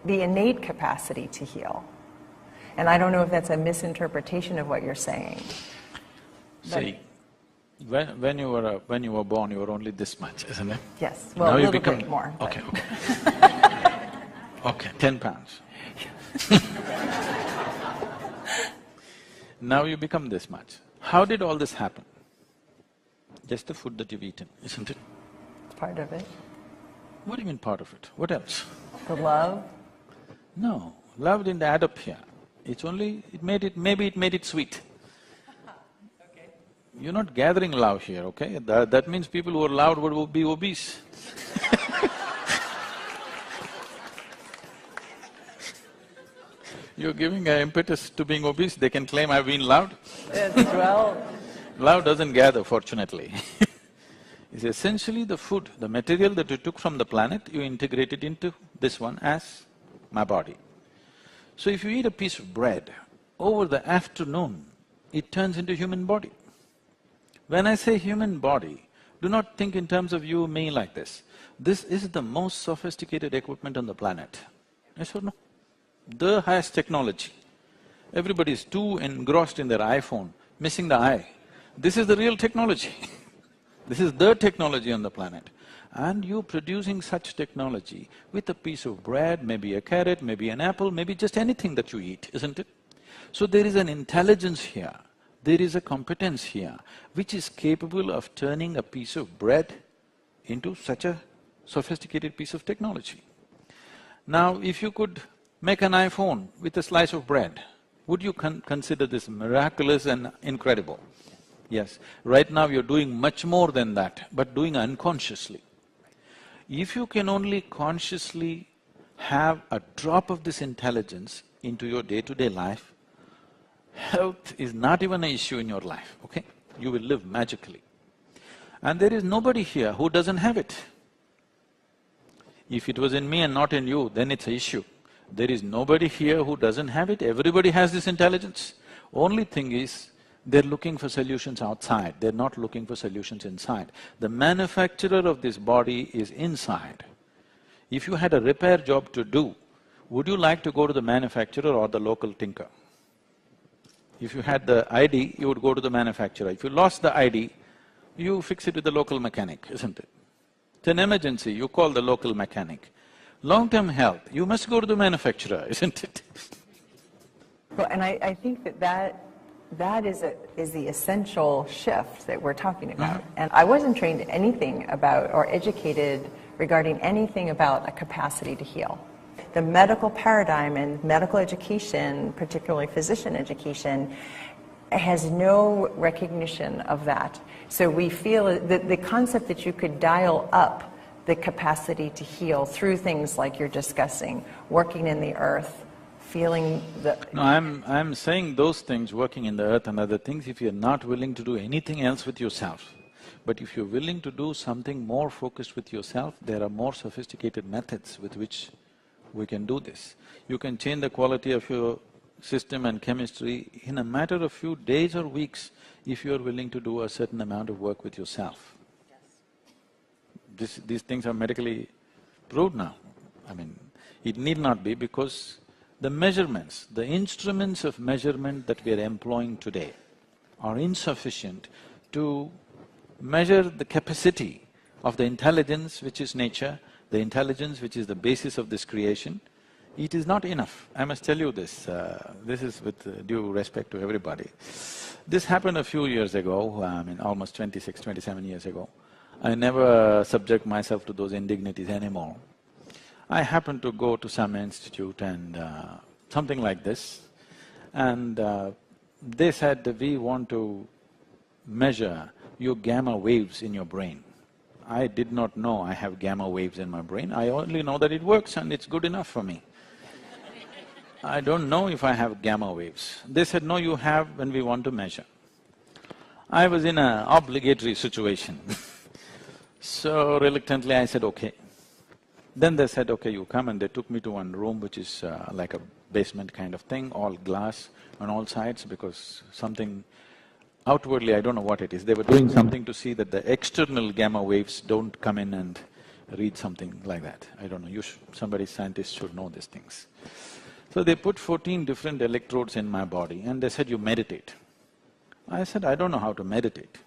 the innate capacity to heal. And I don't know if that's a misinterpretation of what you're saying. See, when you were born, you were only this much, isn't it? Yes, well, now a you little become, bit more. Okay, okay. Okay, 10 pounds. Now you become this much. How did all this happen? Just the food that you've eaten, isn't it? Part of it. What do you mean part of it? What else? The love. No, love didn't add up here. It's only… maybe it made it sweet. Okay. You're not gathering love here, okay? That means people who are loud would be obese. You're giving an impetus to being obese, they can claim I've been loud. Yes, well… Love doesn't gather, fortunately. It's essentially the food, the material that you took from the planet, you integrated into this one as my body. So if you eat a piece of bread, over the afternoon, it turns into human body. When I say human body, do not think in terms of you, me like this. This is the most sophisticated equipment on the planet. Yes or no? The highest technology. Everybody is too engrossed in their iPhone, missing the eye. This is the real technology. This is the technology on the planet. And you producing such technology with a piece of bread, maybe a carrot, maybe an apple, maybe just anything that you eat, isn't it? So there is an intelligence here, there is a competence here, which is capable of turning a piece of bread into such a sophisticated piece of technology. Now, if you could make an iPhone with a slice of bread, would you consider this miraculous and incredible? Yes. Right now you're doing much more than that, but doing unconsciously. If you can only consciously have a drop of this intelligence into your day-to-day life, health is not even an issue in your life, okay? You will live magically. And there is nobody here who doesn't have it. If it was in me and not in you, then it's an issue. There is nobody here who doesn't have it, everybody has this intelligence. Only thing is, they're looking for solutions outside, they're not looking for solutions inside. The manufacturer of this body is inside. If you had a repair job to do, would you like to go to the manufacturer or the local tinker? If you had the ID, you would go to the manufacturer. If you lost the ID, you fix it with the local mechanic, isn't it? It's an emergency, you call the local mechanic. Long-term health, you must go to the manufacturer, isn't it? Well, and I think that is the essential shift that we're talking about. And I wasn't trained anything about or educated regarding anything about a capacity to heal. The medical paradigm and medical education, particularly physician education, has no recognition of that. So we feel that the concept that you could dial up the capacity to heal through things like you're discussing, working in the earth, feeling the… No, I'm saying those things, working in the earth and other things, if you're not willing to do anything else with yourself. But if you're willing to do something more focused with yourself, there are more sophisticated methods with which we can do this. You can change the quality of your system and chemistry in a matter of few days or weeks if you're willing to do a certain amount of work with yourself. These things are medically proved now. I mean, it need not be, because the measurements, the instruments of measurement that we are employing today are insufficient to measure the capacity of the intelligence which is nature, the intelligence which is the basis of this creation. It is not enough. I must tell you this, this is with due respect to everybody. This happened a few years ago, I mean almost 26, 27 years ago. I never subject myself to those indignities anymore. I happened to go to some institute and something like this, and they said, we want to measure your gamma waves in your brain. I did not know I have gamma waves in my brain, I only know that it works and it's good enough for me. I don't know if I have gamma waves. They said, no, you have when we want to measure. I was in an obligatory situation so reluctantly I said, okay. Then they said, okay, you come, and they took me to one room which is like a basement kind of thing, all glass on all sides, because something… outwardly I don't know what it is, they were doing something to see that the external gamma waves don't come in and read something like that. I don't know, somebody scientist should know these things. So they put 14 different electrodes in my body and they said, you meditate. I said, I don't know how to meditate.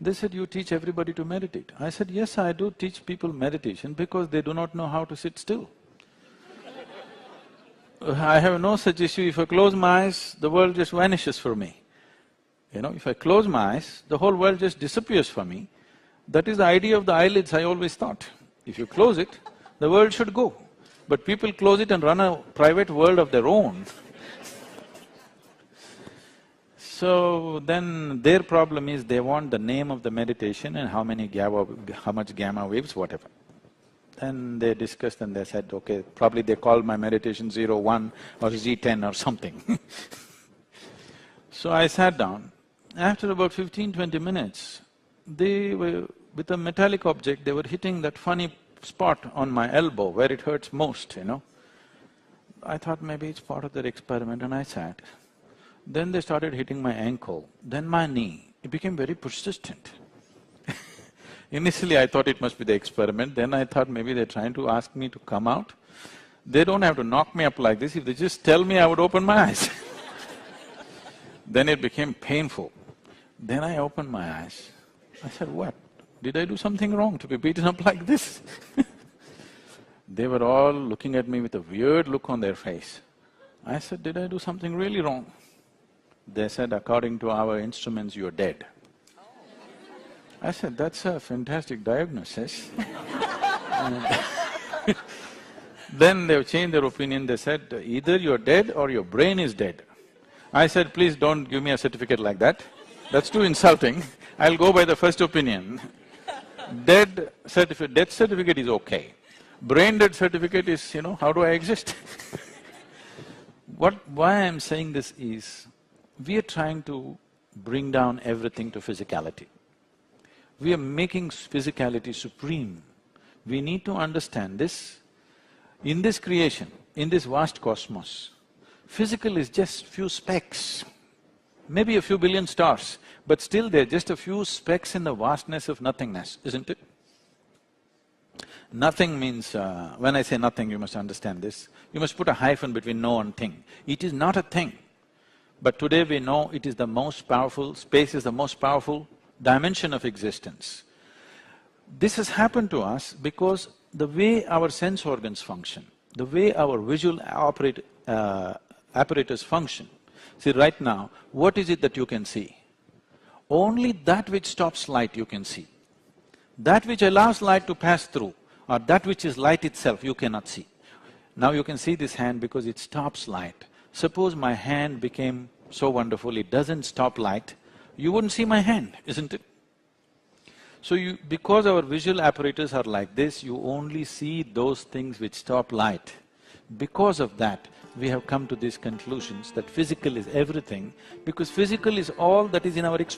They said, you teach everybody to meditate. I said, yes, I do teach people meditation because they do not know how to sit still. I have no such issue. If I close my eyes, the world just vanishes for me. You know, if I close my eyes, the whole world just disappears for me. That is the idea of the eyelids, I always thought. If you close it, the world should go. But people close it and run a private world of their own. So then their problem is they want the name of the meditation and how much gamma waves, whatever. And they discussed and they said, okay, probably they called my meditation 01 or Z10 or something. So I sat down. After about 15-20 minutes, they were… with a metallic object, they were hitting that funny spot on my elbow where it hurts most, you know. I thought maybe it's part of their experiment and I sat. Then they started hitting my ankle, then my knee. It became very persistent. Initially I thought it must be the experiment, then I thought maybe they're trying to ask me to come out. They don't have to knock me up like this, if they just tell me, I would open my eyes. Then it became painful. Then I opened my eyes. I said, what? Did I do something wrong to be beaten up like this? They were all looking at me with a weird look on their face. I said, did I do something really wrong? They said, according to our instruments, you're dead. I said, that's a fantastic diagnosis. Then they've changed their opinion, they said, either you're dead or your brain is dead. I said, please don't give me a certificate like that, that's too insulting, I'll go by the first opinion. Death certificate is okay. Brain dead certificate is, you know, how do I exist? Why I'm saying this is, we are trying to bring down everything to physicality. We are making physicality supreme. We need to understand this. In this creation, in this vast cosmos, physical is just few specks, maybe a few billion stars, but still they're just a few specks in the vastness of nothingness, isn't it? Nothing means… when I say nothing, you must understand this. You must put a hyphen between no and thing. It is not a thing. But today we know it is the most powerful, space is the most powerful dimension of existence. This has happened to us because the way our sense organs function, the way our visual apparatus function. See, right now, what is it that you can see? Only that which stops light you can see. That which allows light to pass through, or that which is light itself, you cannot see. Now you can see this hand because it stops light. Suppose my hand became so wonderful, it doesn't stop light, you wouldn't see my hand, isn't it? So because our visual apparatus are like this, you only see those things which stop light. Because of that, we have come to these conclusions that physical is everything, because physical is all that is in our experience.